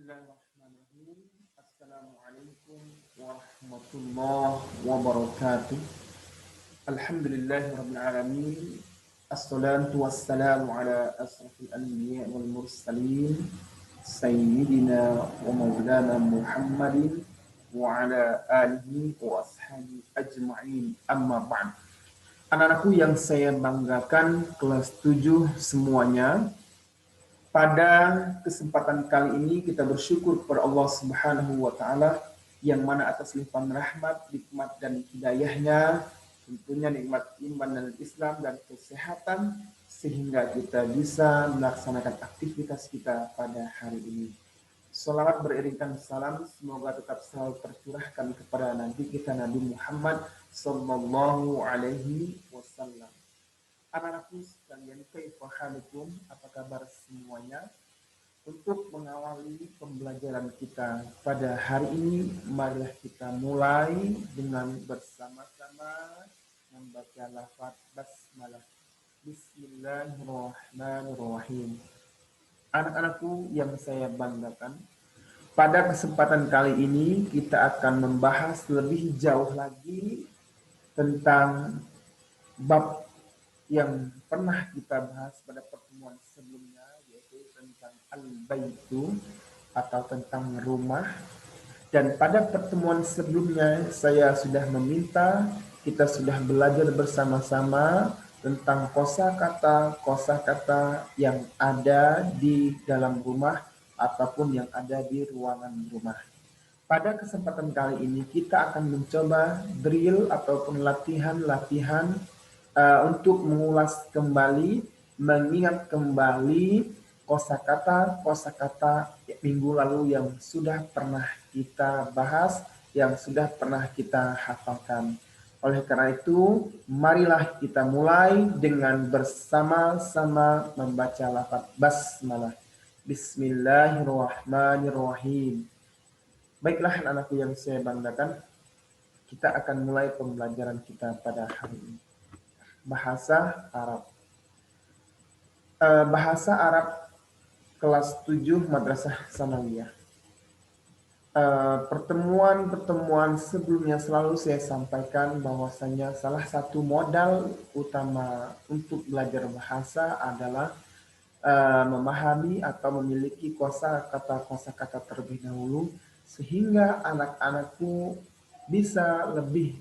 Bismillahirrahmanirrahim. Assalamualaikum warahmatullahi wabarakatuh. Alhamdulillahirabbil alamin. Assalatu wassalamu ala asrafil anbiya wal mursalin sayyidina wa maulana Muhammadin wa ala alihi wa ashabihi ajma'in. Amma ba'd. Anak-anakku yang saya banggakan, kelas 7 semuanya. Pada kesempatan kali ini kita bersyukur kepada Allah Subhanahu wa taala yang mana atas limpahan rahmat, nikmat dan hidayahnya, tentunya nikmat iman dan Islam dan kesehatan sehingga kita bisa melaksanakan aktivitas kita pada hari ini. Salawat beriringkan salam semoga tetap selalu tercurahkan kepada Nabi kita Nabi Muhammad sallallahu alaihi wasallam. Anak-anakku sekalian, kaifa halukum? Apa kabar semuanya? Untuk mengawali pembelajaran kita pada hari ini, marilah kita mulai dengan bersama-sama membaca lafaz basmalah. Bismillahirrahmanirrahim. Anak-anakku yang saya banggakan, pada kesempatan kali ini kita akan membahas lebih jauh lagi tentang bab yang pernah kita bahas pada pertemuan sebelumnya, yaitu tentang al-baitu atau tentang rumah. Dan pada pertemuan sebelumnya saya sudah meminta kita sudah belajar bersama-sama tentang kosakata yang ada di dalam rumah ataupun yang ada di ruangan rumah. Pada kesempatan kali ini kita akan mencoba drill ataupun latihan-latihan untuk mengulas kembali, mengingat kembali kosakata minggu lalu yang sudah pernah kita bahas, yang sudah pernah kita hafalkan. Oleh karena itu, marilah kita mulai dengan bersama-sama membaca lafaz basmalah. Bismillahirrahmanirrahim. Baiklah anak-anakku yang saya banggakan, kita akan mulai pembelajaran kita pada hari ini. Bahasa Arab. Bahasa Arab kelas 7 Madrasah Sanawiyah. Pertemuan sebelumnya selalu saya sampaikan bahwasanya salah satu modal utama untuk belajar bahasa adalah memahami atau memiliki kosakata terlebih dahulu sehingga anak-anakku bisa lebih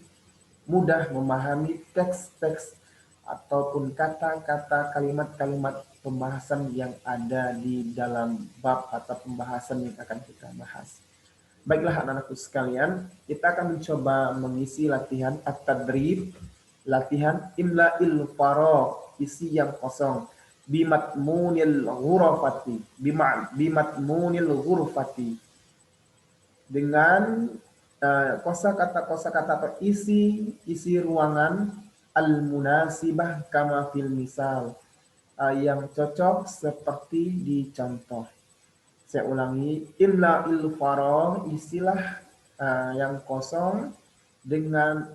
mudah memahami teks-teks ataupun kata-kata, kalimat-kalimat pembahasan yang ada di dalam bab atau pembahasan yang akan kita bahas. Baiklah anak-anakku sekalian, kita akan mencoba mengisi latihan at-tadrib, latihan imla'il faragh, isi yang kosong, bimatmunil ghurfati, dengan kosakata atau isi ruangan al-munasibah kama fil misal, yang cocok seperti di contoh. Saya ulangi, imla'il faragh, isilah yang kosong dengan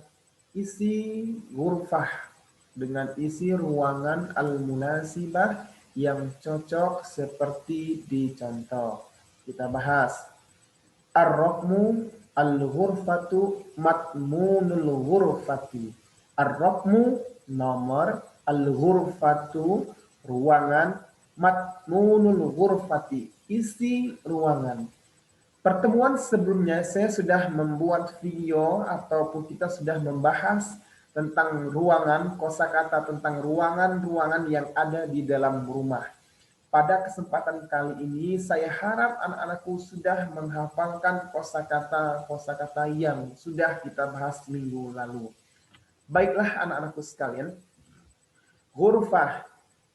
isi ghurfah, dengan isi ruangan al-munasibah yang cocok seperti di contoh. Kita bahas. Ar-raqmu al-ghurfatu matmunul ghurfati. Ar-raqmu nomor, al-ghurfatu ruangan, matmunul ghurfati isi ruangan. Pertemuan sebelumnya saya sudah membuat video ataupun kita sudah membahas tentang ruangan, kosakata tentang ruangan-ruangan yang ada di dalam rumah. Pada kesempatan kali ini saya harap anak-anakku sudah menghafalkan kosakata yang sudah kita bahas minggu lalu. Baiklah anak-anakku sekalian, ghurfah,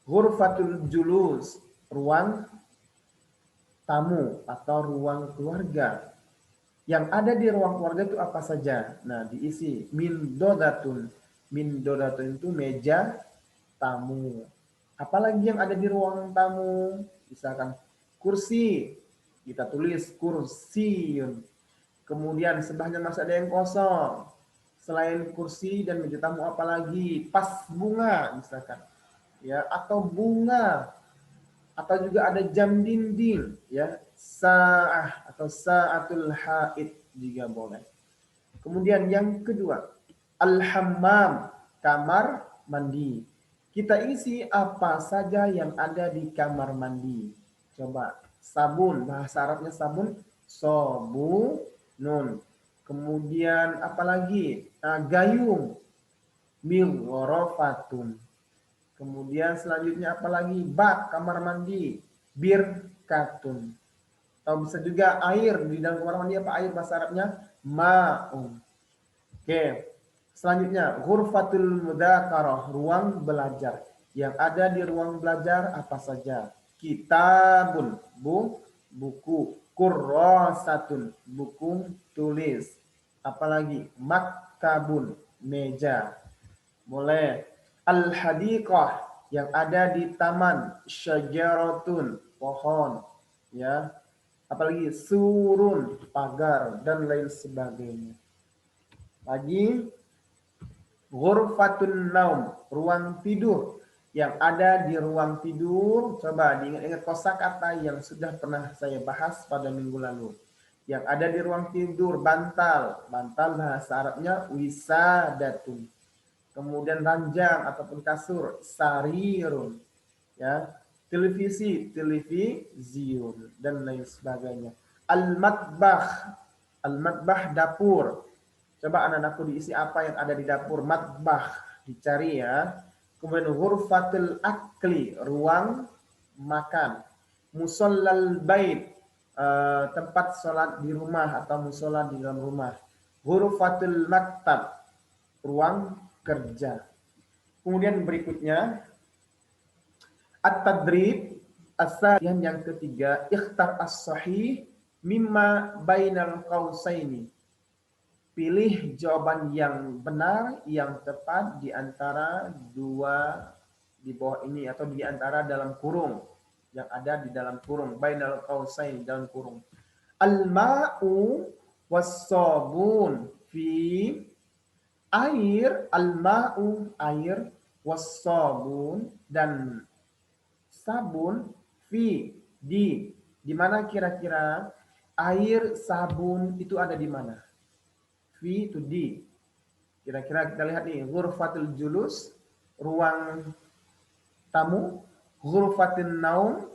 ghurfatul julus, ruang tamu atau ruang keluarga. Yang ada di ruang keluarga itu apa saja? Nah, diisi min dodatun. Min dodatun itu meja tamu. Apalagi yang ada di ruang tamu? Misalkan kursi, kita tulis kursiun. Kemudian sebelahnya masih ada yang kosong. Selain kursi dan meja tamu apalagi? Pas bunga misalkan. Ya, atau bunga. atau juga ada jam dinding, ya, sa'ah atau sa'atul haid juga boleh. Kemudian yang kedua, al-hammam, kamar mandi. Kita isi apa saja yang ada di kamar mandi. Coba, sabun, bahasa Arabnya sabun, sobunun. Kemudian apalagi? Gayung, mighrafatun. Kemudian selanjutnya apalagi? Bak, kamar mandi, birkatun. Atau bisa juga air, di dalam kamar mandi apa air bahasa Arabnya? Ma'un. Oke. Selanjutnya, ghurfatul mudzakarah, ruang belajar. Yang ada di ruang belajar apa saja? Kitabun, buku. Kurrasatun, buku tulis. Apalagi? Maktabun, meja. Boleh. Al-hadiqah, yang ada di taman. Syajaratun, pohon. Ya. Apalagi? Surun, pagar, dan lain sebagainya. Lagi, ghurfatun naum, ruang tidur. Yang ada di ruang tidur, coba diingat-ingat kosakata yang sudah pernah saya bahas pada minggu lalu. Yang ada di ruang tidur, bantal. Bantal bahasa Arabnya wisadatun. Kemudian ranjang ataupun kasur, sarirun. Ya, televiziun, dan lain sebagainya. Al-matbah, dapur. Coba anak-anakku diisi apa yang ada di dapur. Matbah, dicari ya. Kemudian ghurfatul akli, ruang makan. Musallal bait, tempat sholat di rumah atau musola di dalam rumah. Ghurfatul maktab, ruang kerja. Kemudian berikutnya at-tadrib, yang ketiga, ikhtar as-sahih mimma bainal qausaini. Pilih jawaban yang benar, yang tepat di antara dua di bawah ini atau di antara dalam kurung, yang ada di dalam kurung, bainal qausain, dalam kurung. Al-ma'u was-sabun fi, air, al-ma'u air, was-sabun dan sabun, fi di mana kira-kira air sabun itu ada di mana? Fi to di. Kira-kira kita lihat nih, ghurfatul julus, ruang tamu, ghurfatin naum,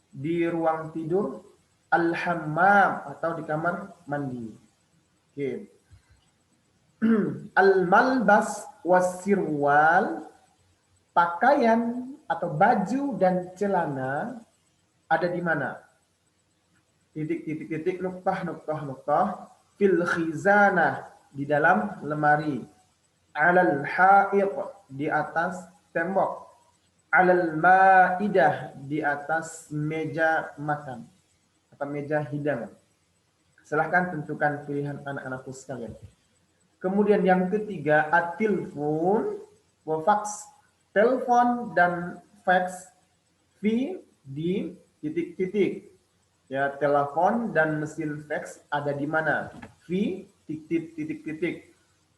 di ruang tidur, al-hammam atau di kamar mandi. Oke. Al-malbas wasirwal, pakaian atau baju dan celana ada di mana? Titik, nuktah, fil khizanah, di dalam lemari. Alal ha'iq, di atas tembok. Alal ma'idah, di atas meja makan atau meja hidangan. Silahkan tentukan pilihan anak-anakku sekalian. Kemudian yang ketiga, at-tilfun wa fax, telepon dan fax, fi di titik-titik. Ya, telepon dan mesin fax ada di mana? Fi titik-titik.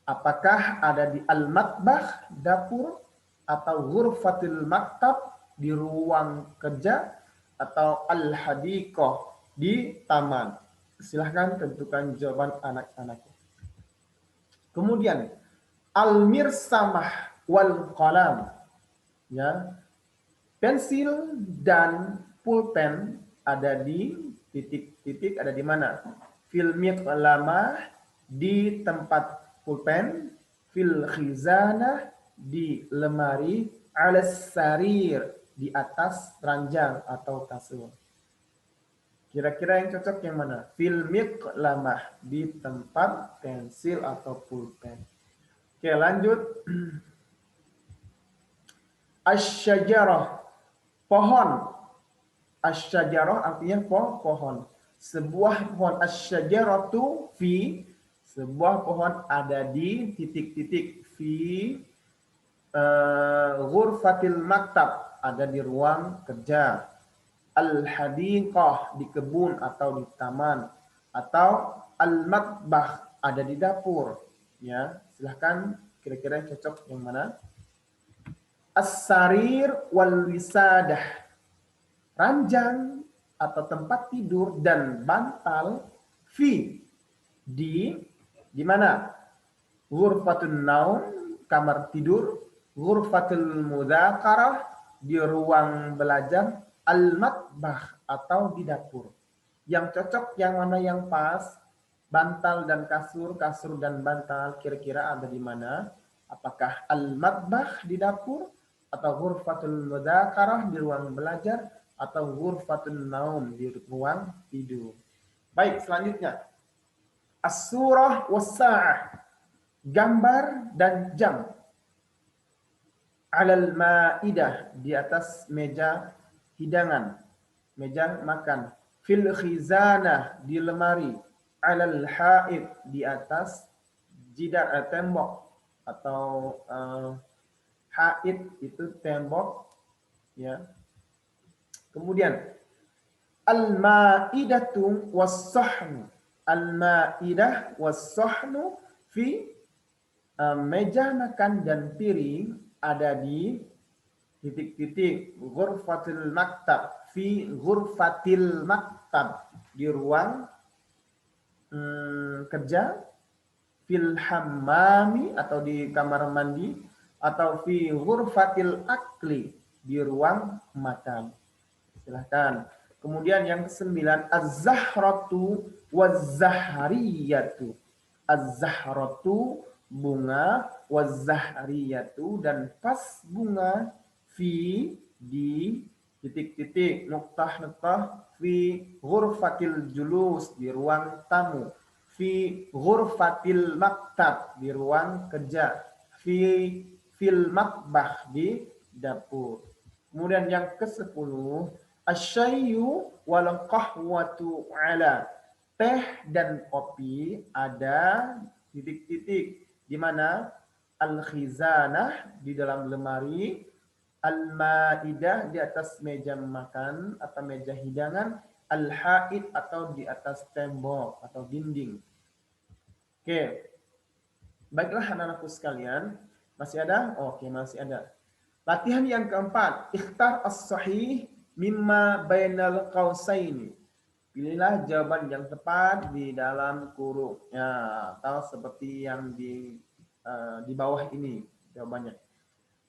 Apakah ada di al-matbah, dapur, atau ghurfatil maktab, di ruang kerja, atau al-hadiqah, di taman? Silahkan tentukan jawaban anak-anak. Kemudian al-mirsamah wal qalam, ya, pensil dan pulpen ada di titik-titik, ada di mana? Fil miqlamah, di tempat pulpen, fil khizanah, di lemari, alas sarir, di atas ranjang atau kasur. Kira-kira yang cocok yang mana? Fil miqlamah, di tempat pensil atau pulpen. Oke, lanjut. Asy-syajarah, pohon. Asy-syajarah artinya pohon. Sebuah pohon, asy-syajaratu fi, sebuah pohon ada di titik-titik, fi ghurfatil maktab, ada di ruang kerja. Al-hadiqah, di kebun atau di taman, atau al-matbah, ada di dapur. Ya, silahkan kira-kira yang cocok yang mana? As-sarir wal wisadah, ranjang atau tempat tidur dan bantal di mana? Ghurfatun naum, kamar tidur, ghurfatul mudzakarah, di ruang belajar, al-matbah atau di dapur. Yang cocok yang mana yang pas? Bantal dan kasur, kasur dan bantal kira-kira ada di mana? Apakah al-matbah di dapur atau ghurfatul mudzakarah di ruang belajar atau ghurfatun naum di ruang tidur. Baik, selanjutnya. As-surah was-sa'ah, gambar dan jam. Alal ma'idah, di atas meja hidangan, meja makan. Fil khizanah, di lemari. Alal haid, di atas jidar tembok atau haid itu tembok ya. Kemudian al-ma'idatu was-sahnu. Al-ma'idah was-sahnu fi meja makan dan piring ada di titik-titik ghurfatil maktab, fi ghurfatil maktab, di ruang kerja, fil hammami atau di kamar mandi, atau fi ghurfatil akli, di ruang makan. Silahkan. Kemudian yang ke-9, az-zahratu waz-zahriyatu. Az-zahratu bunga, waz-zahriyatu dan pas bunga, fi di titik-titik nuktah-nuktah, fi ghurfatil julus, di ruang tamu, fi ghurfatil maktab, di ruang kerja, fil matbah, di dapur. Kemudian yang ke-10, asyayyu wal qahwatu ala, teh dan kopi ada titik-titik di mana? Al-khizanah, di dalam lemari, al-ma'idah, di atas meja makan atau meja hidangan, al-haid atau di atas tembok atau dinding. Oke. Baiklah anak-anakku sekalian, masih ada? Oke, masih ada. Latihan yang keempat, ikhtar as-sahih mimma bainal qausaini. Pilihlah jawaban yang tepat di dalam kurung ya, atau seperti yang di bawah ini jawabannya.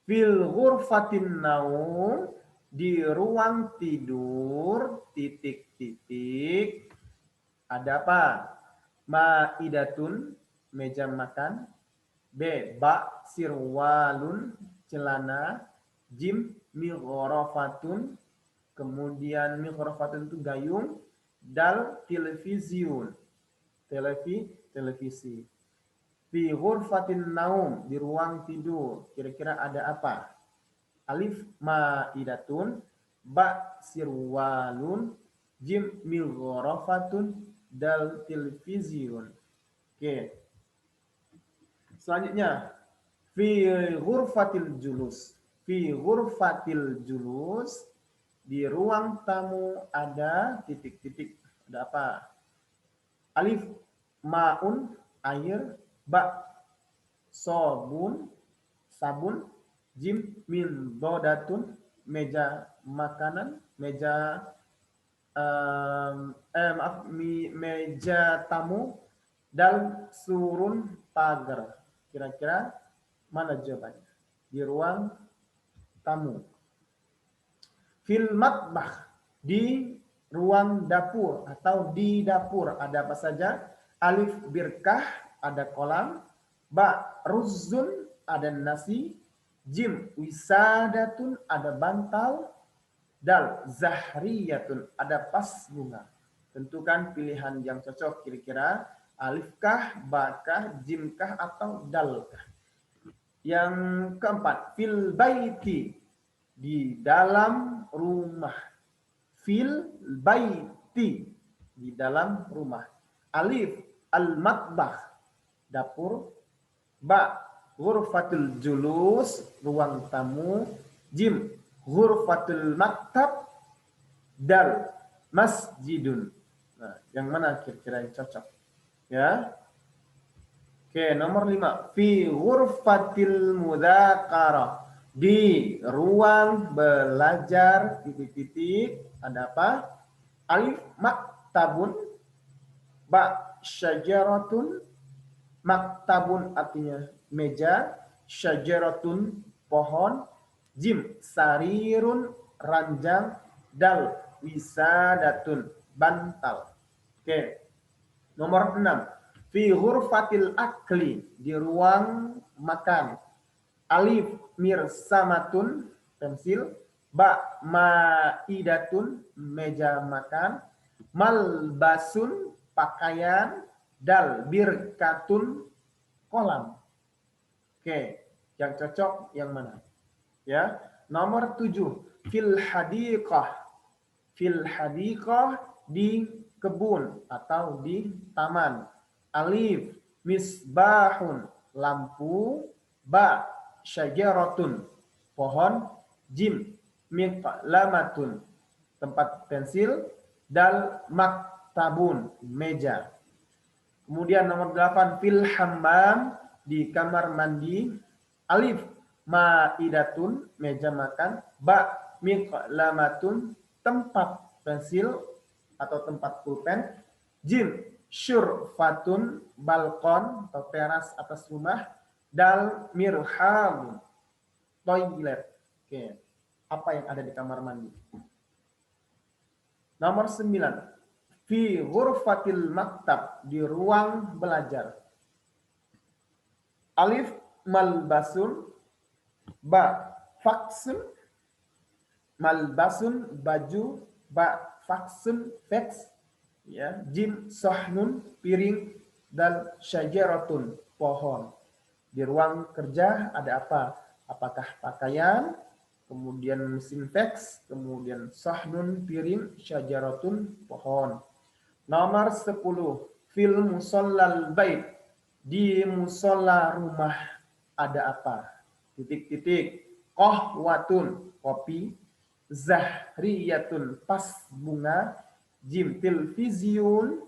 Fil ghurfatin naum, di ruang tidur, titik-titik, ada apa? Ma'idatun, meja makan. B. Sirwalun, celana. Jim, mighrafatun, kemudian mighrafatun itu gayung. Dal, televisiun, televisi. Fi ghurfatin naum, di ruang tidur, kira-kira ada apa? Alif, ma'idatun. Ba, sirwalun. Jim, mighrafatun. Dal, televisiun. Oke. Selanjutnya, fi ghurfatil julus. Fi ghurfatil julus, di ruang tamu ada titik-titik. Ada apa? Alif, ma'un, air. Ba, sabun. Jim, min dodatun, meja makanan. Meja meja tamu. Dal, surun, pagar. Kira-kira mana jawabannya? Di ruang tamu. Fil matbah, di ruang dapur atau di dapur ada apa saja? Alif, birkah, ada kolam. Ba, ruzun, ada nasi. Jim, wisadatun, ada bantal. Dal, zahriyatun, ada pas bunga. Tentukan pilihan yang cocok kira-kira alifkah, bakah, jimkah, atau dalkah. Yang keempat, fil baiti, di dalam rumah. Fil baiti, di dalam rumah. Alif, al-matbah, dapur. Ba, ghurfatul julus, ruang tamu. Jim, ghurfatul maktab. Dal, masjidun. Nah, yang mana kira-kira yang cocok? Ya. Oke, nomor 5. Fi ghurfatil mudzakarah, Di ruang belajar titik-titik ada apa? Alif maktabun, ba syajaratun, maktabun artinya meja, syajaratun pohon, jim sarirun ranjang, dal wisadatun bantal. Oke. Nomor 6. Fi ghurfatil akli, di ruang makan. Alif mirsamatun pensil, ba maidatun meja makan, malbasun pakaian, dal birkatun kolam. Oke, yang cocok yang mana? Ya. Nomor 7, fil hadiqah. Fil hadiqah, di kebun atau di taman. Alif misbahun lampu, ba syajaratun pohon, jim miqlamatun tempat pensil, dal maktabun meja. Kemudian nomor 8, fil hammam, di kamar mandi. Alif maidatun meja makan, ba miqlamatun tempat pensil atau tempat pulpen, jim syurfatun balkon atau teras atas rumah, dal mirham toilet. Oke. Apa yang ada di kamar mandi? Nomor 9, fi ghurfatil maktab, di ruang belajar. Alif malbasun, ba faksun, malbasun baju, ba faksun veks, ya, jim sohnun piring, dan syajaratun pohon. Di ruang kerja ada apa? Apakah pakaian, kemudian mesin fax, kemudian sohnun piring, syajaratun pohon. Nomor 10, fil musallal bait, di musola rumah ada apa? Titik-titik. Qahwatun kopi, zahriyatun pas bunga, jim televisiun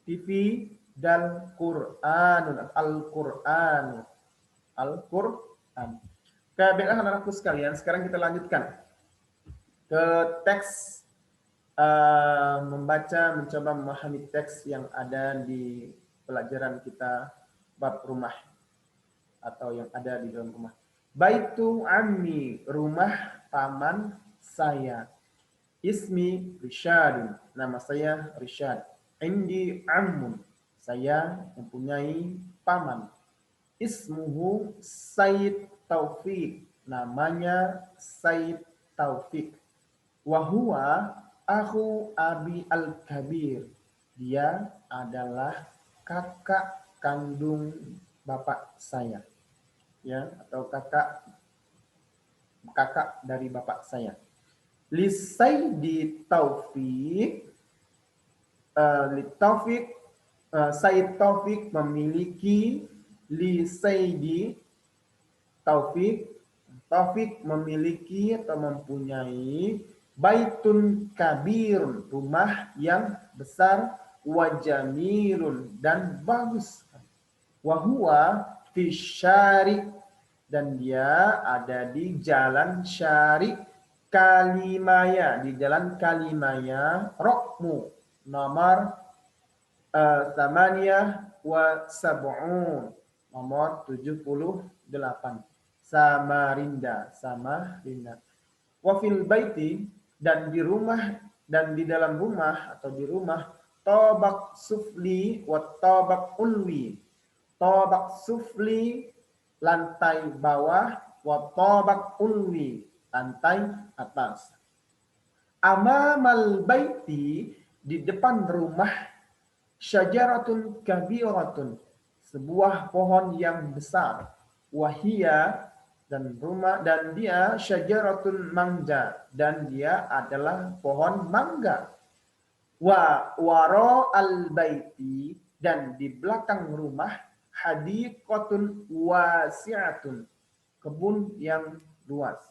TV, dan Qur'anun Al-Qur'an. Al-Qur'an. Baiklah anak-anakku sekalian, sekarang kita lanjutkan ke teks, mencoba memahami teks yang ada di pelajaran kita bab rumah atau yang ada di dalam rumah. Baitu ammi, rumah paman saya. Ismi Rishad, nama saya Rishad. Indi ammun, saya mempunyai paman. Ismuhu Said Taufik, namanya Said Taufik. Wahua aku Abi Al-Kabir, dia adalah kakak kandung bapak saya, ya, atau kakak dari bapak saya. Lisaidi Taufik, Said Taufik memiliki, Lisaidi Taufik memiliki atau mempunyai, baitun kabir, rumah yang besar, wajamilun, dan bagus. Wahua fi syari, dan dia ada di jalan Syari Kalimaya, di jalan Kalimaya, Rokmu nomor Tamaniyah wa Sab'un, nomor 78. Samarinda. Wafil baiti, dan di rumah, dan di dalam rumah atau di rumah, tobak sufli wa tobak ulwi. Tobak sufli lantai bawah, wa tobak ulwi lantai atas. Amamal baiti, di depan rumah, syajaratun kabiratun, sebuah pohon yang besar, wahia, dan dia syajaratun mangga, dan dia adalah pohon mangga. Wa waro al baiti, dan di belakang rumah, hadiqatun wasi'atun, kebun yang luas.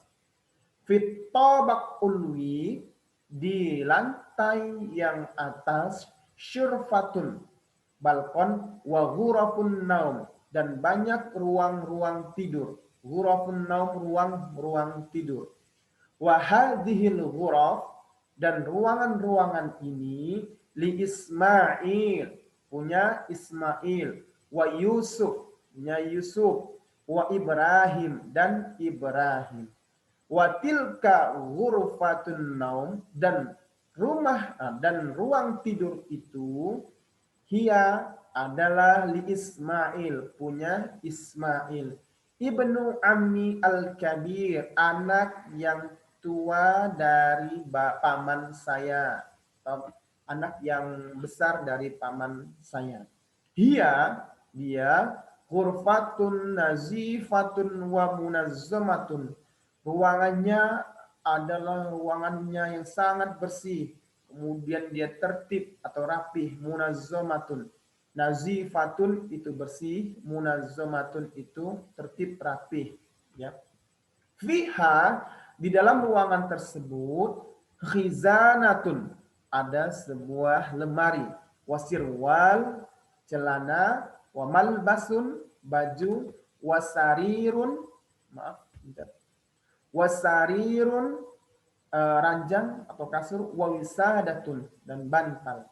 Fit tabaq ulwi, di lantai yang atas, syurfatun balkon, wa ghurafun naum, dan banyak ruang-ruang tidur. Ghurafun naum, ruang tidur. Wa hadhil ghuraf, dan ruangan-ruangan ini li Ismail, punya Ismail, wa Yusuf, punya Yusuf, wa Ibrahim, dan Ibrahim. Wa tilka ghurfatun naum, dan ruang tidur itu hia adalah li Ismail, punya Ismail, ibnu Ammi al-Kabir, anak yang tua dari paman saya, atau anak yang besar dari paman saya. Dia ghurfatun nazifatun wa munazzamatun. Ruangannya adalah ruangannya yang sangat bersih, kemudian dia tertib atau rapih. Munazzamatun, nazifatun itu bersih, munazzamatun itu tertib rapih, ya. Fiha, di dalam ruangan tersebut, khizanatun, ada sebuah lemari, wasirwal, celana, wa malbasun, baju, wasarirun, maaf, wasarirun, ranjang atau kasur, wa wisadatun, dan bantal.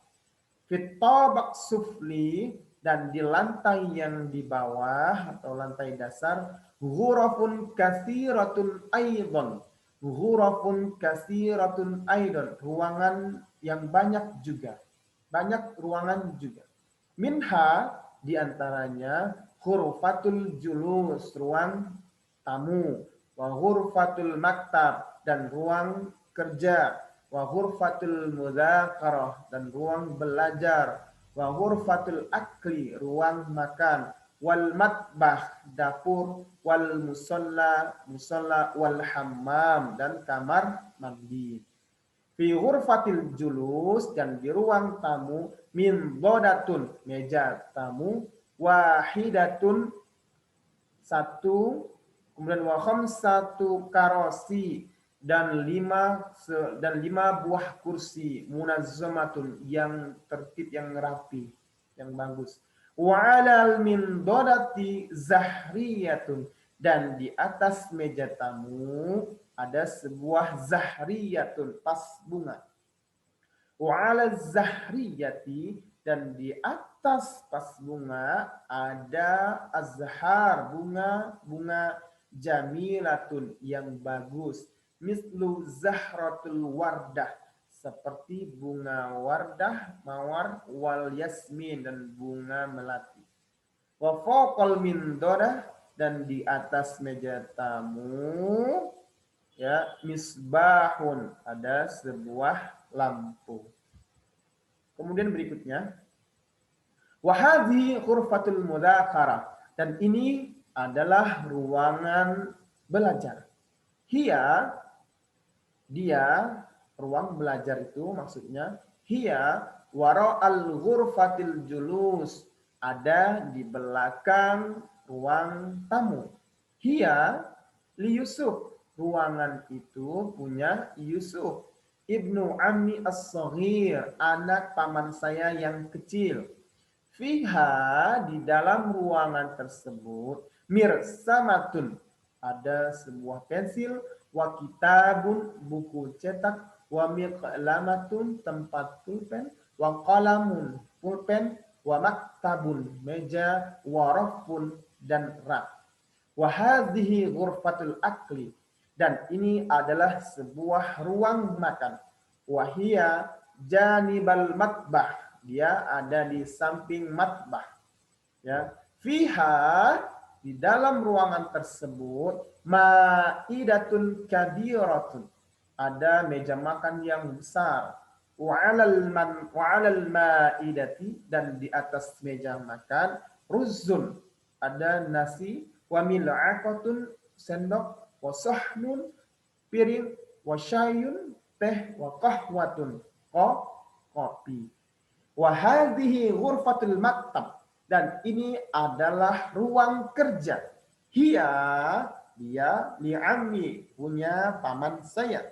Fit tabaq sufli, dan di lantai yang di bawah atau lantai dasar, ghurafun katsiratun aidan. Ghurafun katsiratun aidan, ruangan yang banyak juga. Banyak ruangan juga. Minha, di antaranya ghurfatul julus, ruang tamu, wa ghurfatul maktab, dan ruang kerja, wa ghurfatul mudzakarah, dan ruang belajar, wa ghurfatul akli, ruang makan, wal matbah, dapur, wal musalla, wal hammam, dan kamar mandi. Fi ghurfatil julus, dan di ruang tamu, min dodatun, meja tamu, wahidatun, satu, kemudian wa khamsatu karosi, dan lima buah kursi, munazzamatun, yang tertib, yang rapi, yang bagus. Wa alal min dodati zahriyatun, dan di atas meja tamu ada sebuah zahriyatun, tas bunga. Wa alal zahriyati, dan di atas tas bunga ada azhar, bunga jamilatun, yang bagus. Mislu zahratul wardah, seperti bunga wardah, mawar, wal yasmin, dan bunga melati. Wa fawqal mindodah, dan di atas meja tamu, ya, misbahun, ada sebuah lampu. Kemudian berikutnya, wa hadhi ghurfatul mudzakarah, dan ini adalah ruangan belajar. Dia ruang belajar itu maksudnya wara al ghurfatil julus, ada di belakang ruang tamu. Li Yusuf, ruangan itu punya Yusuf, ibnu Ammi as-Saghir, anak paman saya yang kecil. Fiha, di dalam ruangan tersebut, mirsamatun, ada sebuah pensil, wa kitabun, buku cetak, wa miqlamatun, tempat pulpen, wa qalamun, pulpen, wa maktabun, meja, wa rafun, dan rak. Wa hadhihi ghurfatul akli, dan ini adalah sebuah ruang makan. Wahia janibal matbah, dia ada di samping matbah, ya. Fiha, di dalam ruangan tersebut, ma'idatun kabiratun, ada meja makan yang besar. Wa 'alal ma'idati, dan di atas meja makan, ruzun, ada nasi, wa mil'aqatun, sendok, wa sahnun, piring, wa syayun, teh, wa qahwatun, kopi. Wa hadhihi ghurfatul maktab, dan ini adalah ruang kerja. Dia li'ammi, punya paman saya.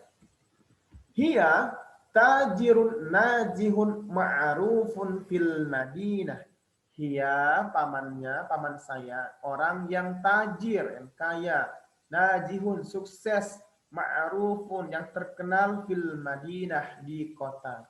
Tajirun najihun ma'rufun fil Madinah. Hiya pamannya, paman saya, orang yang tajir, yang kaya, najihun, sukses, ma'rufun, yang terkenal fil Madinah, di kota.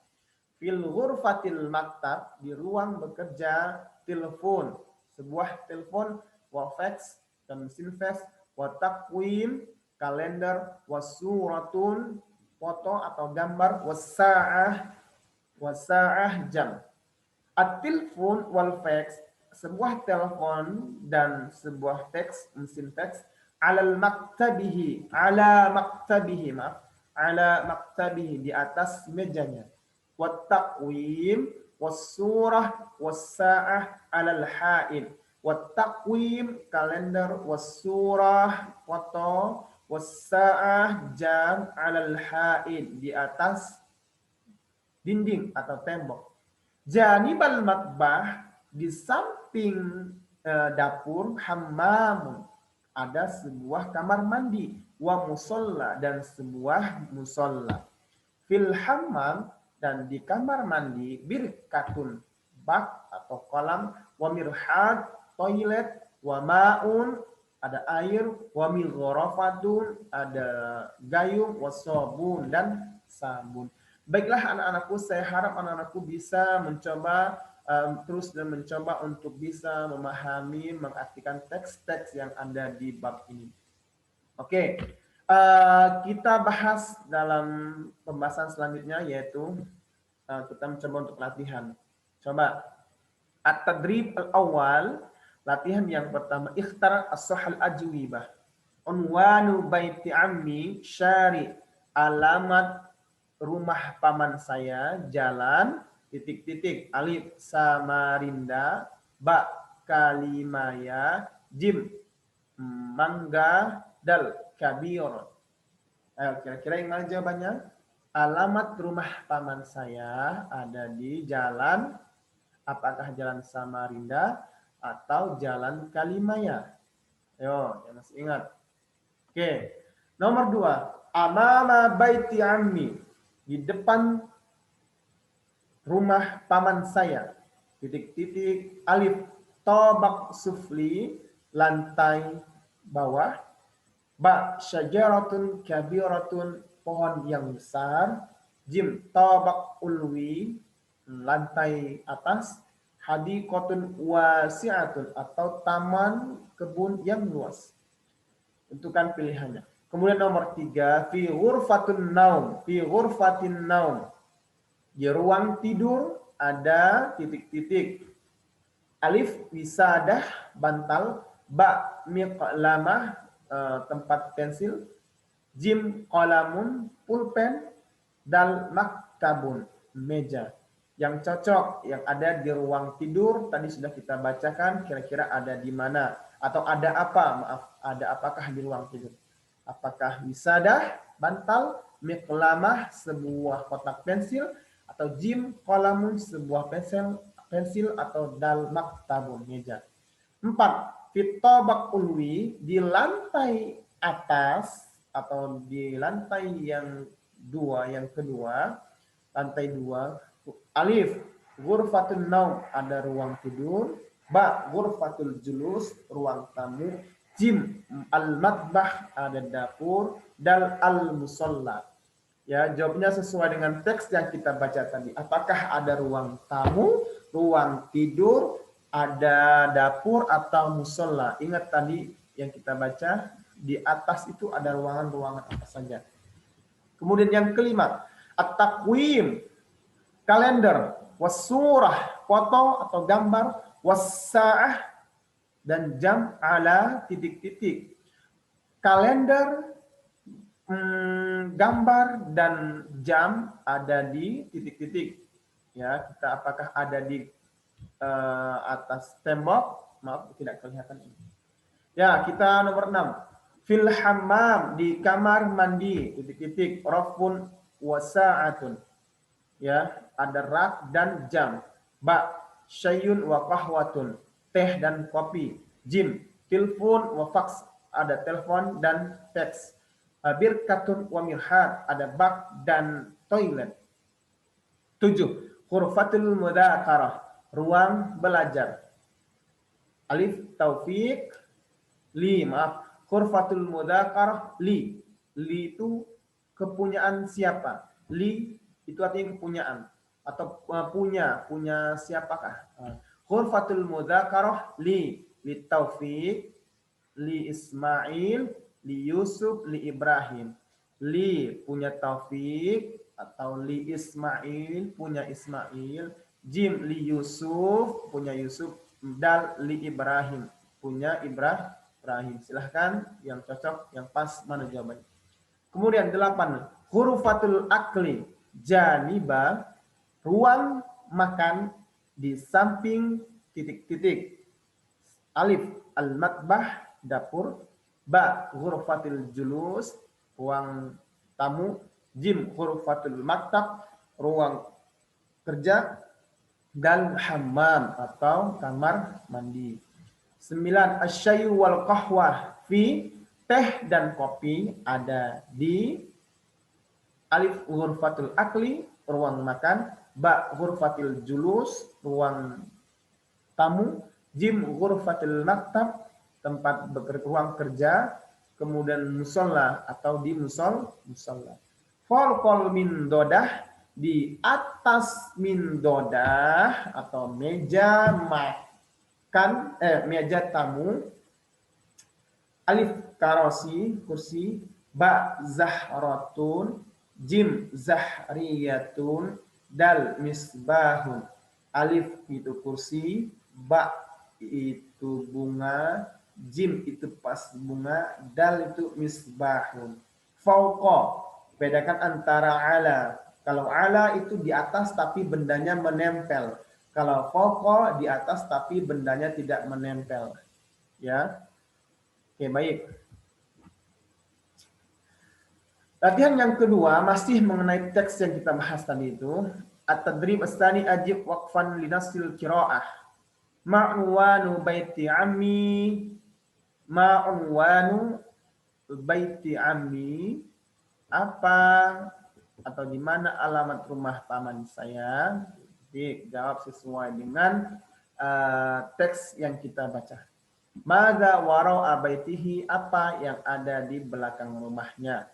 Fil ghurfatil maktab, di ruang bekerja, telepon, sebuah telepon, wa fax, dan mesin fax, wa taqwim, kalender, wa suratun, foto atau gambar, wa sa'ah, jam. At-tilfun wal fax, sebuah telepon dan sebuah fax, mesin fax, ala maktabihi, maaf, ala maktabihi, di atas mejanya. Wat taqwim was surah was sa'ah alal ha'id. Wat taqwim, kalender, was surah, foto, was sa'ah, jam, alal ha'id, di atas dinding atau tembok. Janibal matbah, di samping dapur, hammam, ada sebuah kamar mandi, wa musolla, dan sebuah musolla. Fil hammam, dan di kamar mandi, birkatun, bak atau kolam, wa mirhad, toilet, wa ma'un, ada air, wa mighrafatun, ada gayung, wa sabun, dan sabun. Baiklah anak-anakku, saya harap anak-anakku bisa mencoba terus dan mencoba untuk bisa memahami, mengartikan teks-teks yang ada di bab ini. Oke, kita bahas dalam pembahasan selanjutnya, yaitu kita mencoba untuk latihan. Coba at-tadrib al-awwal, latihan yang pertama, ikhtar as-sahal ajwibah. Unwanu baiti ammi syari, alamat rumah paman saya, jalan, titik-titik, alif Samarinda, ba Kalimaya, jim Mangga, dal Kabir. Kira-kira yang mana jawabannya? Alamat rumah paman saya ada di jalan, apakah jalan Samarinda atau jalan Kalimaya? Ayo, yang masih ingat. Oke, nomor 2, amama baiti ammi, di depan rumah paman saya, titik-titik, alif tobak sufli, lantai bawah, ba syajaratun kabiratun, pohon yang besar, jim tobak ulwi, lantai atas, hadiqatun wasi'atun, atau taman kebun yang luas. Tentukan pilihannya. Kemudian nomor 3, fi ghurfatun naum, fi ghurfatin naum, di ruang tidur ada titik-titik, alif wisadah, bantal, ba miqlamah, tempat pensil, jim qalamun, pulpen, dal maktabun, meja. Yang cocok yang ada di ruang tidur tadi sudah kita bacakan, kira-kira ada di mana atau ada apa, maaf, ada apakah di ruang tidur? Apakah wisadah, bantal, miqlamah, sebuah kotak pensil, atau jim qalamun, sebuah pensil, atau dal maktabun, meja. 4, fitobak ulwi, di lantai atas atau di lantai yang kedua, lantai 2, alif ghurfatun naum, ada ruang tidur, ba ghurfatul julus, ruang tamu, jim al-matbah, ada dapur, dal al-musalla. Ya, jawabnya sesuai dengan teks yang kita baca tadi. Apakah ada ruang tamu, ruang tidur, ada dapur, atau musola? Ingat tadi yang kita baca, di atas itu ada ruangan-ruangan apa saja. Kemudian yang kelima, at-taqwim, kalender, wasurah, foto atau gambar, wassa'ah, dan jam, ala titik-titik. Kalender, gambar, dan jam ada di titik-titik. Ya, kita apakah ada di atas tembok? Maaf, tidak kelihatan ini. Ya, kita nomor 6. Fil hammam, di kamar mandi, titik-titik, rafun wasa'atun. Ya, ada rak dan jam. Ba syayun wa qahwatun, teh dan kopi. Jim telepon wa fax, ada telepon dan fax. Birkatun wa mirhat, ada bak dan toilet. 7, ghurfatul mudzakarah, ruang belajar. Alif taufik, li, maaf. Ghurfatul mudzakarah, li. Li itu kepunyaan siapa? Li itu artinya kepunyaan atau punya siapakah? Ghurfatul mudzakarah li taufik, li Ismail, li Yusuf, li Ibrahim. Li punya Taufik atau li Ismail punya Ismail, jim li Yusuf punya Yusuf, dal li Ibrahim punya Ibrahim. Silahkan yang cocok, yang pas mana jawabannya. Kemudian 8, hurufatul akli, janiba, ruang makan di samping titik-titik. Alif al-matbah, dapur. Ba ghurfatil julus, ruang tamu. Jim ghurfatul maktab, ruang kerja. Dan hammam atau kamar mandi. 9, asyayu wal qahwah fi, teh dan kopi ada di. Alif ghurfatul akli, ruang makan. Ba ghurfatil julus, ruang tamu. Jim ghurfatil maktab, tempat ruang kerja. Kemudian musola atau di musola. Fol min dodah, di atas min dodah atau meja makan, meja tamu. Alif karosi, kursi. Ba zahratun, jim zahriyatun, dal misbahun. Alif itu kursi, ba itu bunga, jim itu pas bunga, dal itu misbahun. Fauqa, bedakan antara ala. Kalau ala itu di atas tapi bendanya menempel. Kalau fauqa di atas tapi bendanya tidak menempel. Ya. Oke, baik. Latihan yang kedua masih mengenai teks yang kita bahas tadi itu. At-tadrib ats-tsani ajib waqfan linasil qiraah. Ma'unwanu baiti ammi, ma'unwanu baiti ammi, apa atau di mana alamat rumah paman saya? Jadi jawab sesuai dengan teks yang kita baca. Madza wara'a baitihi, apa yang ada di belakang rumahnya.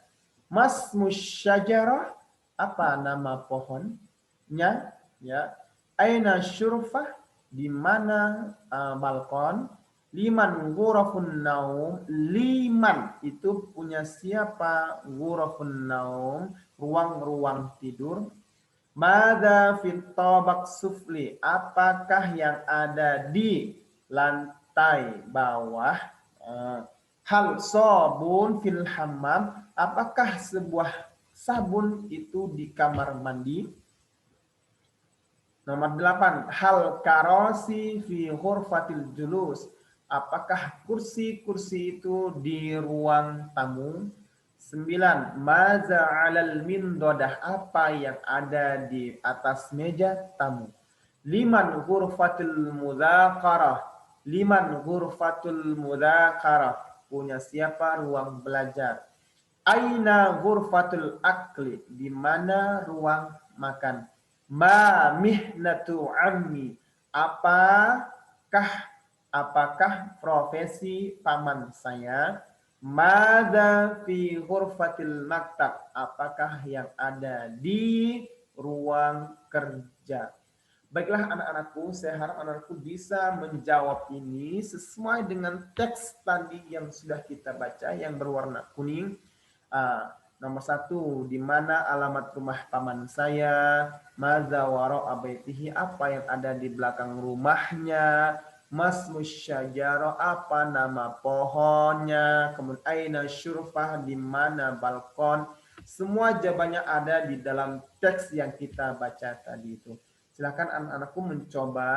Masmus syajarah, apa nama pohonnya? Ya. Aina syurfah, di mana balkon. Liman ghurafun naum, liman itu punya siapa? Ghurafun naum, ruang-ruang tidur. Madza fit tabaq sufli, apakah yang ada di lantai bawah? Hal sabun fil hammam, apakah sebuah sabun itu di kamar mandi? Nomor 8, hal karosi fi ghurfatil julus, apakah kursi-kursi itu di ruang tamu? 9, maza 'alal mindodah, apa yang ada di atas meja tamu? Liman ghurfatul mudzakarah, liman ghurfatul mudzakarah, punya siapa ruang belajar? Aina ghurfatul akli, di mana ruang makan? Ma mihnatu ammi, apakah profesi paman saya? Madza fi ghurfatil maktab, apakah yang ada di ruang kerja? Baiklah anak-anakku, saya harap anak-anakku bisa menjawab ini sesuai dengan teks tadi yang sudah kita baca yang berwarna kuning. Nomor 1, di mana alamat rumah paman saya? Madza wara'a baitihi, apa yang ada di belakang rumahnya? Masmus syajarah, apa nama pohonnya? Kemudian aina syurfah, di mana balkon? Semua jawabannya ada di dalam teks yang kita baca tadi itu. Silakan anak-anakku mencoba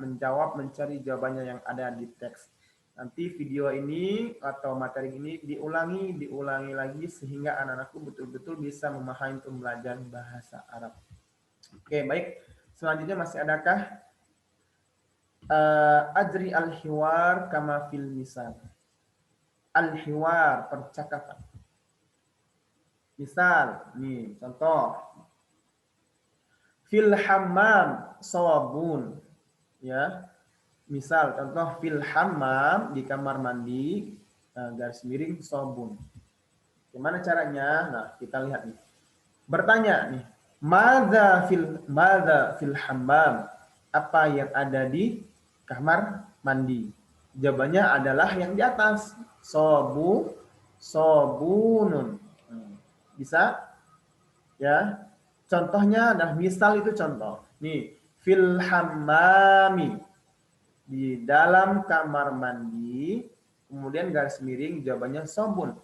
menjawab, mencari jawabannya yang ada di teks. Nanti video ini atau materi ini diulangi lagi sehingga anak-anakku betul-betul bisa memahami untuk belajar bahasa Arab. Oke, baik. Selanjutnya masih adakah ajri al-hiwar kama fil misal? Al-hiwar, percakapan. Misal, nih contoh. Fil hammam sabun, ya. Misal contoh fil hammam, di kamar mandi, garis miring sobun. Gimana caranya? Nah, kita lihat nih. Bertanya nih, madza fil hammam? Apa yang ada di kamar mandi? Jawabannya adalah yang di atas. Sobunun. Bisa? Ya. Contohnya adalah misal itu contoh. Nih, fil hammami, di dalam kamar mandi, kemudian garis miring jawabannya sobun.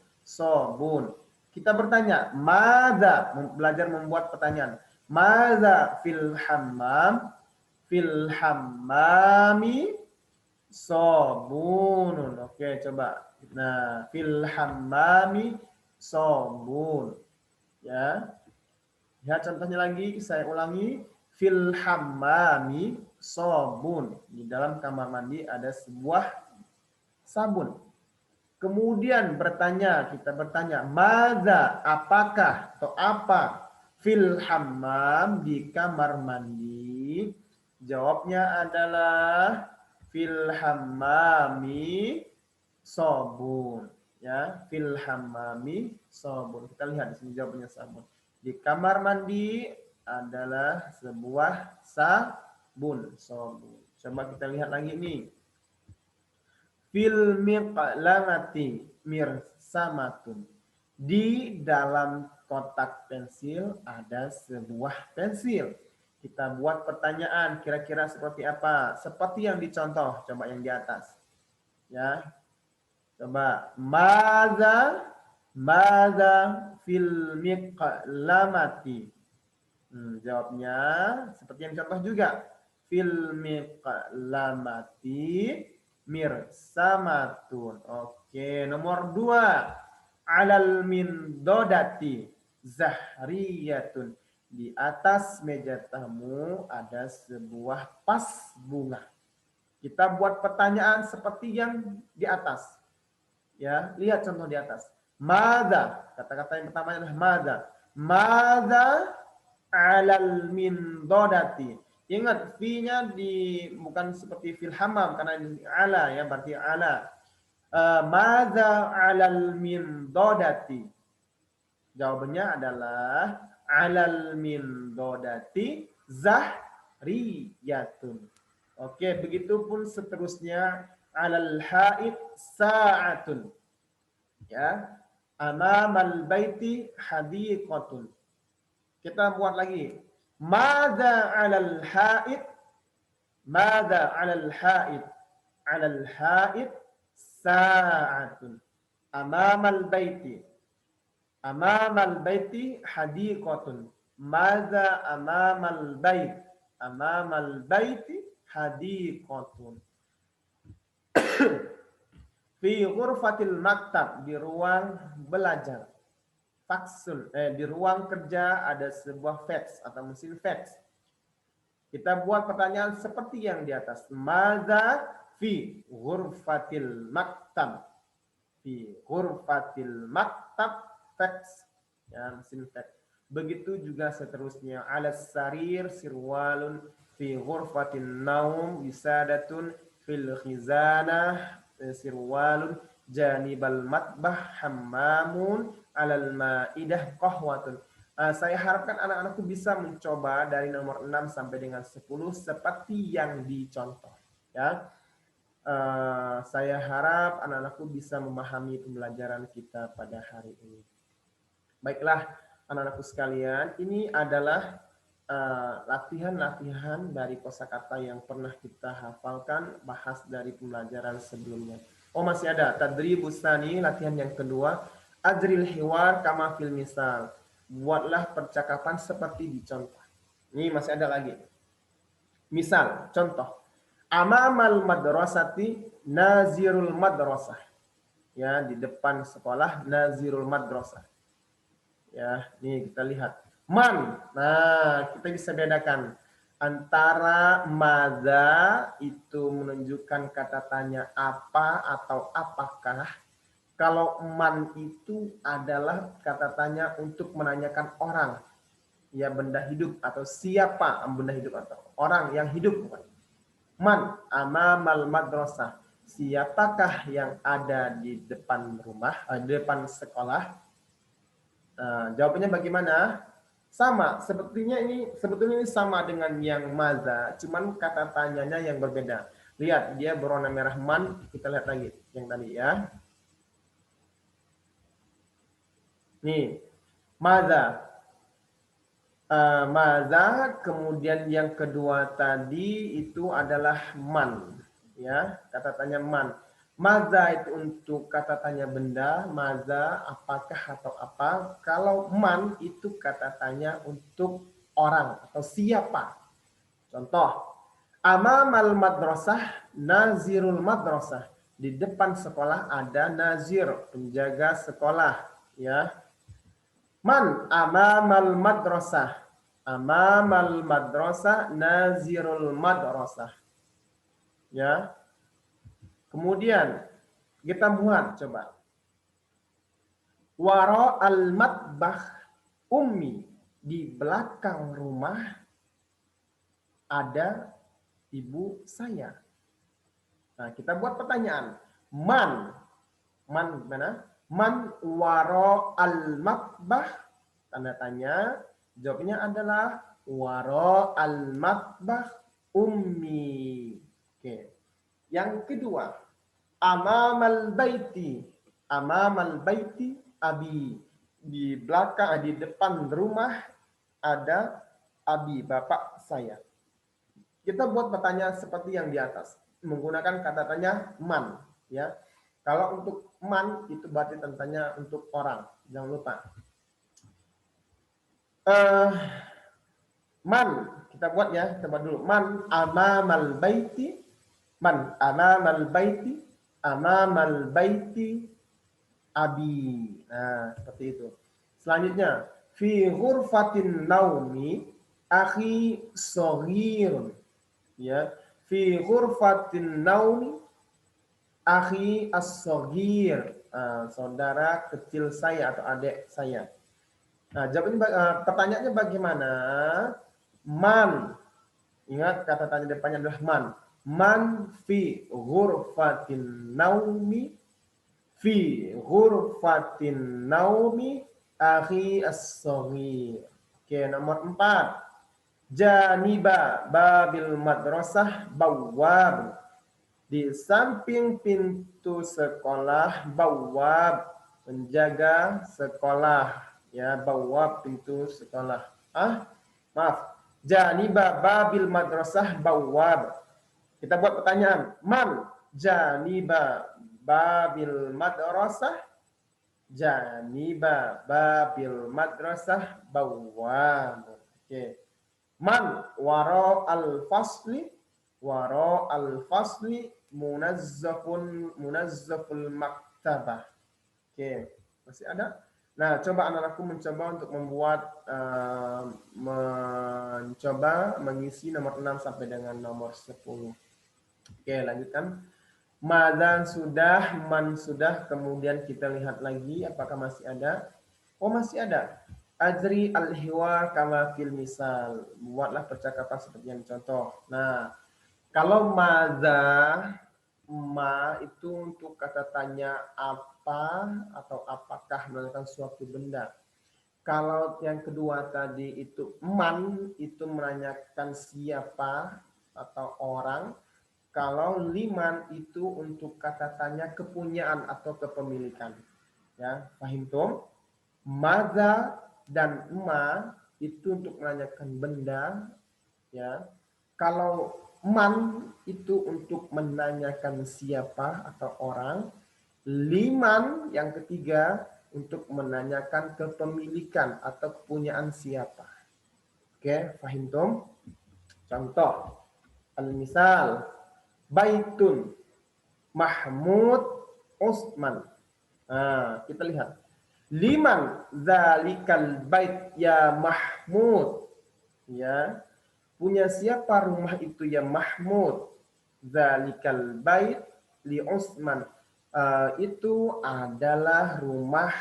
Kita bertanya, madza, belajar membuat pertanyaan. Madza fil hammami sobunun. Oke, coba. Nah, fil hammami sobun. Ya. Ya, contohnya lagi saya ulangi. Fil hammami sobun. Di dalam kamar mandi ada sebuah sabun. Kemudian kita bertanya, madza, apakah atau apa fil hammam, di kamar mandi? Jawabnya adalah fil hammami sobun. Ya, fil hammami sobun. Kita lihat di sini jawabannya sabun. Di kamar mandi adalah sebuah sabun, sobun. Coba kita lihat lagi nih. Fil miqlamati mirsamatun. Di dalam kotak pensil ada sebuah pensil. Kita buat pertanyaan kira-kira seperti apa? Seperti yang dicontoh, coba yang di atas. Ya. Coba Maza fil miqlamati. Jawabnya seperti yang contoh juga. Fil miqlamati mirsamatun. Oke, nomor 2. Alal min dodati zahriyatun. Di atas meja tamu ada sebuah vas bunga. Kita buat pertanyaan seperti yang di atas. Ya, lihat contoh di atas. Mada, kata-kata yang pertama adalah mada. Mada alal min dodati. Ingat, fi-nya bukan seperti fil hammam karena ini ala ya, berarti ala. Mada alal min dodati. Jawabannya adalah alal min dodati zahriyatun. Oke, begitupun seterusnya alal haid sa'atun. Ya. Amamal baiti hadiqatun. Kita buat lagi. Madza 'alal haid? Madza 'alal haid? 'Alal haid sa'atun. Amamal baiti. Amamal baiti hadiqatun. Madza amamal bait? Amamal baiti hadiqatun. Fi ghurfatil maktab, di ruang belajar. Faksun, di ruang kerja ada sebuah fax atau mesin fax. Kita buat pertanyaan seperti yang di atas. Madza fi ghurfatil maktab? Fi ghurfatil maktab fax. Ya, mesin fax. Begitu juga seterusnya. Alas sarir sirwalun fi ghurfatin naum wisadatun fil khizanah sirwalun janibal matbah hammamun alal ma'idah qahwatun. Saya harapkan anak-anakku bisa mencoba dari nomor 6 sampai dengan 10 seperti yang dicontoh. Ya. Saya harap anak-anakku bisa memahami pembelajaran kita pada hari ini. Baiklah, anak-anakku sekalian, ini adalah latihan-latihan dari kosakata yang pernah kita hafalkan, bahas dari pembelajaran sebelumnya. Oh, masih ada tadribus tsani, latihan yang kedua, ajril hiwar kama fil misal. Buatlah percakapan seperti dicontoh. Ini masih ada lagi. Misal, contoh. Amamal madrasati nazirul madrasah. Ya, di depan sekolah nazirul madrasah. Ya, nih kita lihat. Man. Nah, kita bisa bedakan antara madza itu menunjukkan kata tanya apa atau apakah. Kalau man itu adalah kata tanya untuk menanyakan orang. Ya, benda hidup atau siapa benda hidup atau orang yang hidup bukan. Man amamal madrasah. Siapakah yang ada di depan rumah, di depan sekolah? Jawabannya bagaimana? Sama, sebetulnya ini sama dengan yang maza, cuman kata tanyanya yang berbeda. Lihat, dia berwarna merah man, kita lihat lagi yang tadi ya. Nih, maza. Maza, kemudian yang kedua tadi itu adalah man. Ya, kata tanya man. Maza itu untuk kata tanya benda, maza apakah atau apa. Kalau man itu kata tanya untuk orang atau siapa. Contoh, amamal madrasah nazirul madrasah. Di depan sekolah ada nazir, penjaga sekolah, ya. Man amamal madrasah. Amamal madrasah nazirul madrasah. Ya. Kemudian kita buat coba. Wara al-matbah ummi. Di belakang rumah ada ibu saya. Nah, kita buat pertanyaan. Man mana? Man wara al-matbah. Tanda tanya. Jawabnya adalah wara al-matbah ummi. Oke. Yang kedua, amamal baiti. Amamal baiti abi. Di belakang, di depan rumah ada abi, bapak saya. Kita buat pertanyaan seperti yang di atas. Menggunakan kata tanya man. Ya. Kalau untuk man, itu berarti tentanya untuk orang. Jangan lupa. Man, kita buat ya. Coba dulu. Man amamal baiti. Man amamal baiti. Amamal baiti abi. Nah, seperti itu. Selanjutnya, fi ghurfatin naumi akhi shaghir. Ya, fi ghurfatin naumi akhi as-shaghir. Saudara kecil saya atau adik saya. Nah, jawabannya pertanyaannya bagaimana? Man. Ingat kata tanya depannya adalah man. Man fi ghurfatin naumi fi ghurfatin naumi akhi as-shaghir. Oke, nomor 4. Janiba babil madrasah bawwab. Di samping pintu sekolah bawwab, penjaga sekolah. Ya, bawwab pintu sekolah. Maaf. Janiba babil madrasah bawwab. Kita buat pertanyaan. Man janiba babil madrasah? Janiba babil madrasah bawwab. Oke. Man wara al-fasli? Wara al-fasli munazzaful maktabah. Oke. Masih ada? Nah, coba anak-anakku mencoba untuk membuat mencoba mengisi nomor 6 sampai dengan nomor 10. Oke, lanjutkan. Madan sudah, man sudah, kemudian kita lihat lagi apakah masih ada. Oh, masih ada. Ajri al-hiwar kama fil misal. Buatlah percakapan seperti yang contoh. Nah, kalau ma itu untuk kata tanya apa atau apakah menanyakan suatu benda. Kalau yang kedua tadi itu man itu menanyakan siapa atau orang. Kalau liman itu untuk kata tanya kepunyaan atau kepemilikan. Ya, paham tuh? Maza dan ma itu untuk menanyakan benda. Ya, kalau man itu untuk menanyakan siapa atau orang. Liman yang ketiga untuk menanyakan kepemilikan atau kepunyaan siapa. Oke, paham tuh? Contoh, al-misal, Baitun Mahmud Usman. Nah, kita lihat. Liman zalikal bait ya Mahmud. Ya. Punya siapa rumah itu ya Mahmud? Zalikal bait li Usman. Itu adalah rumahnya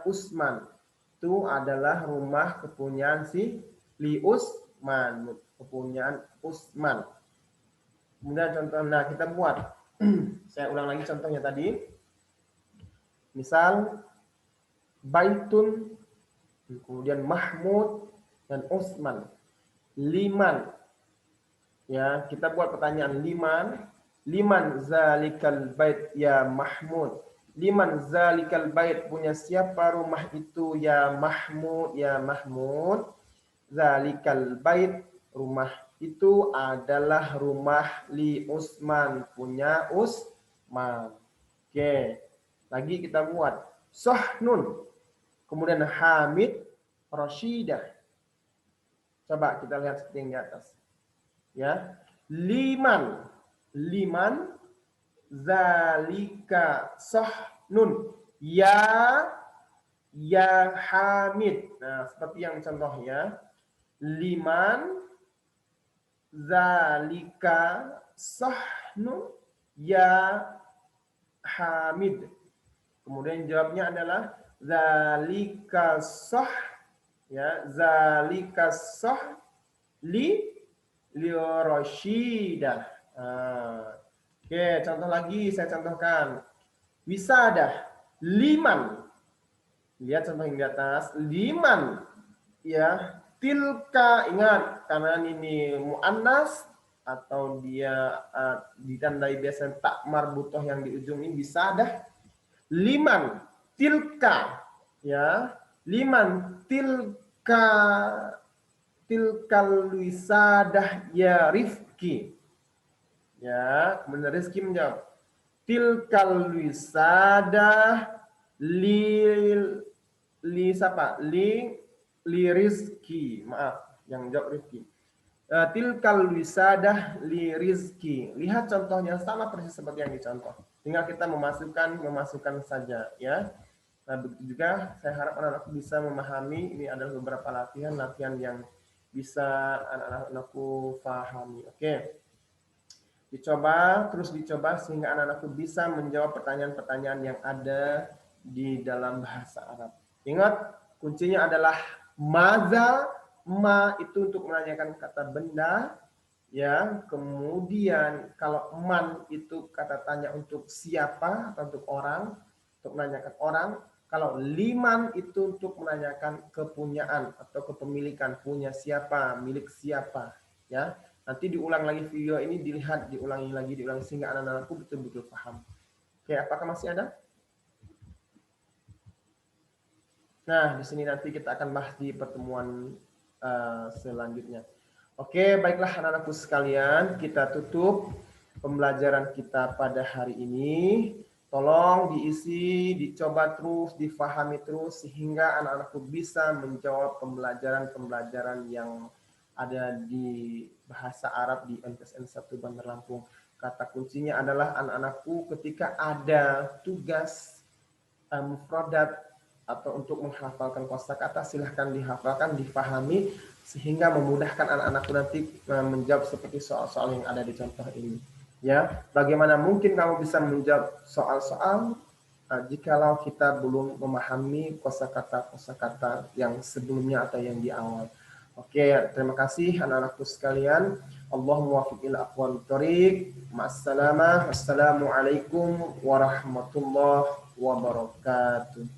Usman. Itu adalah rumah kepunyaan si li Utsman, kepunyaan Utsman. Kemudian contoh, nah kita buat. Saya ulang lagi contohnya tadi. Misal Baitun, kemudian Mahmud dan Utsman. Liman. Ya, kita buat pertanyaan liman. Liman zalikal bait ya Mahmud. Liman zalikal bait, punya siapa rumah itu ya Mahmud, ya Mahmud. Zalikal bait, rumah itu adalah rumah li Utsman, punya Utsman. Oke. Lagi kita buat Sahnun, kemudian Hamid, Rashidah. Coba kita lihat seperti yang di atas. Ya. Liman, zalika Sahnun, ya Hamid. Nah, seperti yang contohnya. Liman zalika Sahnun, ya Hamid. Kemudian jawabnya adalah zalika sah, ya, zalika sah li Rashidah. Oke, contoh lagi saya contohkan. Wisadah, liman. Lihat contoh yang di atas, liman, ya, tilka, ingat karena ini muannas atau dia ditandai biasa tak marbutoh yang di ujung ini wisadah. Liman tilka, ya, liman tilkal wisadah ya Rifki, ya. Kemudian Rizki menjawab tilkal wisadah li siapa, li Rizki, maaf yang jawab Rifki. Tilkal wisadah li Rizki. Lihat contohnya sama persis seperti yang dicontoh. Tinggal kita memasukkan saja, ya. Nah, begitu juga saya harap anak-anakku bisa memahami. Ini adalah beberapa latihan yang bisa anak-anakku pahami. Oke. Terus dicoba sehingga anak-anakku bisa menjawab pertanyaan-pertanyaan yang ada di dalam bahasa Arab. Ingat, kuncinya adalah maza, ma itu untuk menanyakan kata benda, ya. Kemudian kalau man itu kata tanya untuk siapa atau untuk orang, untuk menanyakan orang. Kalau liman itu untuk menanyakan kepunyaan atau kepemilikan, punya siapa, milik siapa, ya. Nanti diulang lagi video ini, diulangi lagi sehingga anak-anakku betul-betul paham. Oke, apakah masih ada? Nah, di sini nanti kita akan bahas di pertemuan selanjutnya. Oke, baiklah anak-anakku sekalian, kita tutup pembelajaran kita pada hari ini. Tolong diisi, dicoba terus, difahami terus, sehingga anak-anakku bisa menjawab pembelajaran-pembelajaran yang ada di bahasa Arab di MTSN 1 Bandar Lampung. Kata kuncinya adalah anak-anakku ketika ada tugas mufradat atau untuk menghafalkan kosakata, silahkan dihafalkan, difahami, sehingga memudahkan anak-anakku nanti menjawab seperti soal-soal yang ada di contoh ini. Ya, bagaimana mungkin kamu bisa menjawab soal-soal jikalau kita belum memahami kosakata yang sebelumnya atau yang di awal. Oke, terima kasih anak-anakku sekalian. Allahumma waffiq ila aqwamit thoriq. Ma'assalamah. Wassalamualaikum warahmatullahi wabarakatuh.